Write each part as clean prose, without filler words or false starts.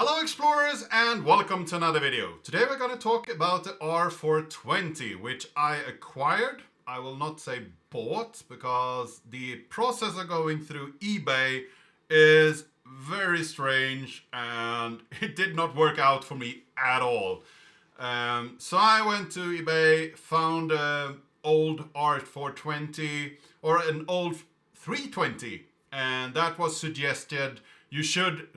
Hello explorers and welcome to another video. Today we're going to talk about the R420, which I acquired. I will not say bought because the process of going through eBay is very strange and it did not work out for me at all. So I went to eBay, found an old R420 or an old 320, and that was suggested. You should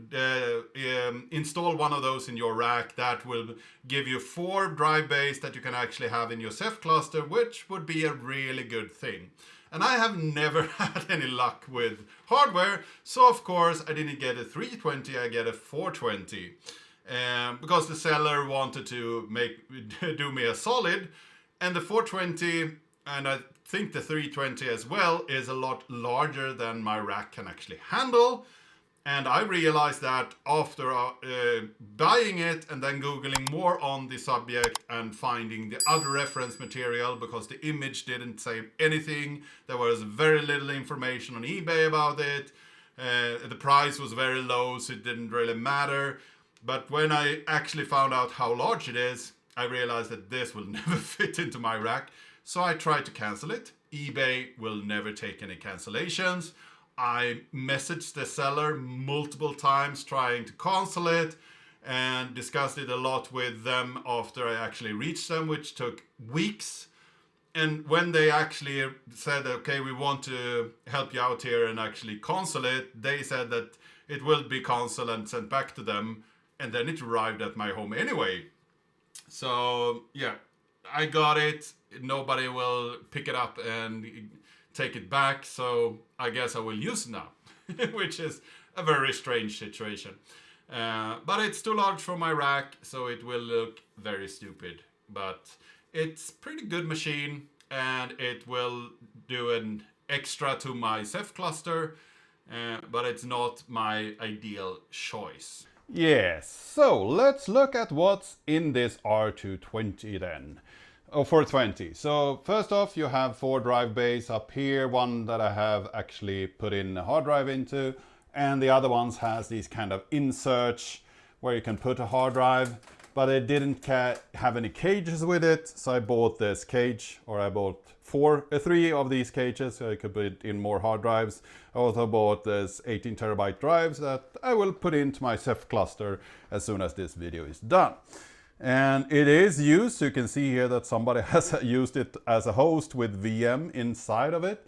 install one of those in your rack. That will give you 4 drive bays that you can actually have in your Ceph cluster, which would be a really good thing. And I have never had any luck with hardware, so of course I didn't get a 320, I get a 420. Because the seller wanted to do me a solid, and the 420, and I think the 320 as well, is a lot larger than my rack can actually handle. And I realized that after buying it and then Googling more on the subject and finding the other reference material, because the image didn't say anything, there was very little information on eBay about it. The price was very low, so it didn't really matter. But when I actually found out how large it is, I realized that this will never fit into my rack. So I tried to cancel it. eBay will never take any cancellations. I messaged the seller multiple times trying to cancel it and discussed it a lot with them after I actually reached them, which took weeks. And when they actually said, okay, we want to help you out here and actually cancel it, they said that it will be canceled and sent back to them. And then it arrived at my home anyway. So yeah, I got it. Nobody will pick it up and take it back, so I guess I will use it now, which is a very strange situation. But it's too large for my rack, so it will look very stupid. But it's pretty good machine, and it will do an extra to my Ceph cluster, but it's not my ideal choice. Yes, so let's look at what's in this R220 then. Oh, 420. So first off, you have 4 drive bays up here, one that I have actually put in a hard drive into, and the other ones has these kind of inserts where you can put a hard drive, but it didn't have any cages with it, so I bought this cage, or I bought 3 of these cages so I could put in more hard drives. I also bought this 18 terabyte drives that I will put into my Ceph cluster as soon as this video is done. And it is used, so you can see here that somebody has used it as a host with VM inside of it.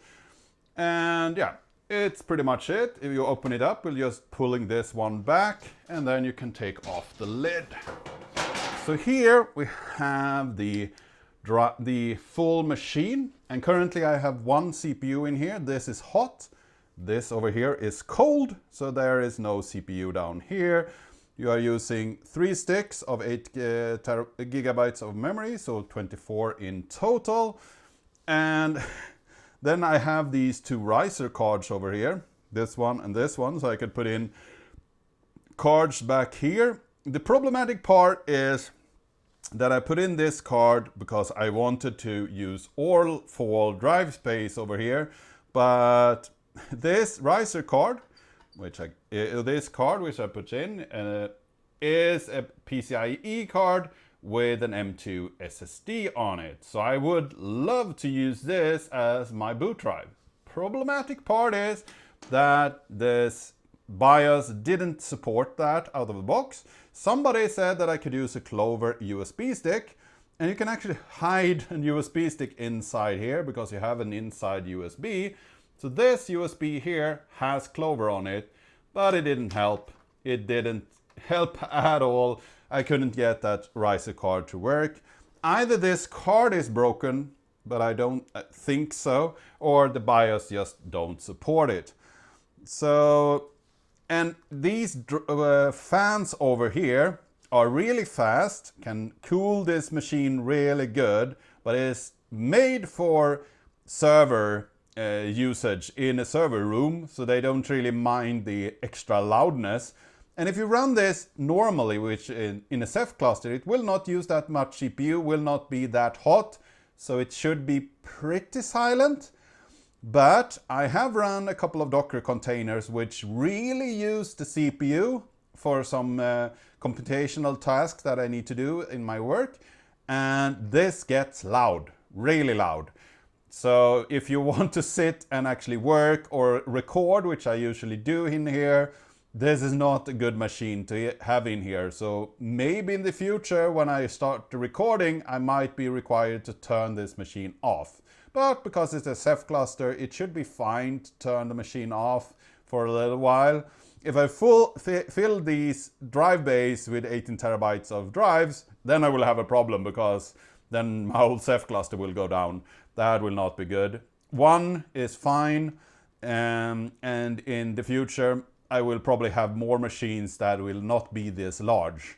And yeah, it's pretty much it. If you open it up, we're just pulling this one back, and then you can take off the lid. So here we have the full machine, and currently I have 1 CPU in here. This is hot. This over here is cold, so there is no CPU down here. You are using 3 sticks of 8 gigabytes of memory, so 24 in total. And then I have these 2 riser cards over here, this one and this one, so I could put in cards back here. The problematic part is that I put in this card because I wanted to use all 4 drive space over here, but this riser card, which I put in is a PCIe card with an M2 SSD on it. So I would love to use this as my boot drive. Problematic part is that this BIOS didn't support that out of the box. Somebody said that I could use a Clover USB stick, and you can actually hide a USB stick inside here because you have an inside USB. So this USB here has Clover on it, but it didn't help. It didn't help at all. I couldn't get that riser card to work. Either this card is broken, but I don't think so, or the BIOS just don't support it. So, and these fans over here are really fast, can cool this machine really good, but it's made for server usage in a server room, so they don't really mind the extra loudness. And if you run this normally, which in a Ceph cluster, it will not use that much CPU, will not be that hot, so it should be pretty silent. But I have run a couple of Docker containers which really use the CPU for some computational tasks that I need to do in my work. And this gets loud, really loud. So if you want to sit and actually work or record, which I usually do in here, this is not a good machine to have in here. So maybe in the future when I start the recording, I might be required to turn this machine off. But because it's a Ceph cluster, it should be fine to turn the machine off for a little while. If I fill these drive bays with 18 terabytes of drives, then I will have a problem, because then my whole Ceph cluster will go down. That will not be good. One is fine, and in the future I will probably have more machines that will not be this large,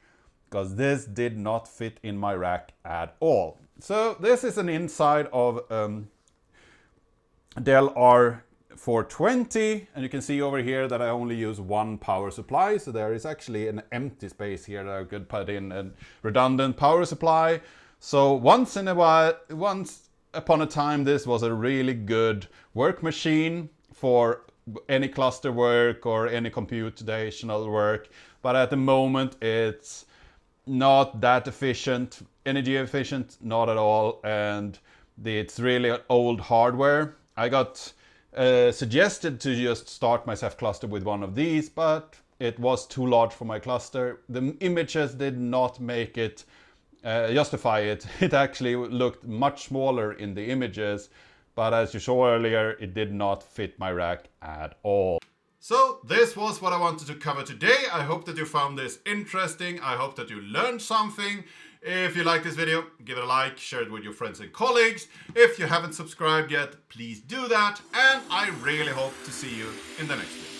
because this did not fit in my rack at all. So this is an inside of Dell R420, and you can see over here that I only use one power supply, so there is actually an empty space here that I could put in a redundant power supply. So once upon a time, this was a really good work machine for any cluster work or any computational work, but at the moment it's not that efficient, energy efficient, not at all, and it's really old hardware. I got suggested to just start my Ceph cluster with one of these, but it was too large for my cluster. The images did not make it justify it. It actually looked much smaller in the images, but as you saw earlier, it did not fit my rack at all. So this was what I wanted to cover today. I hope that you found this interesting. I hope that you learned something. If you like this video, give it a like, share it with your friends and colleagues. If you haven't subscribed yet, please do that. And I really hope to see you in the next video.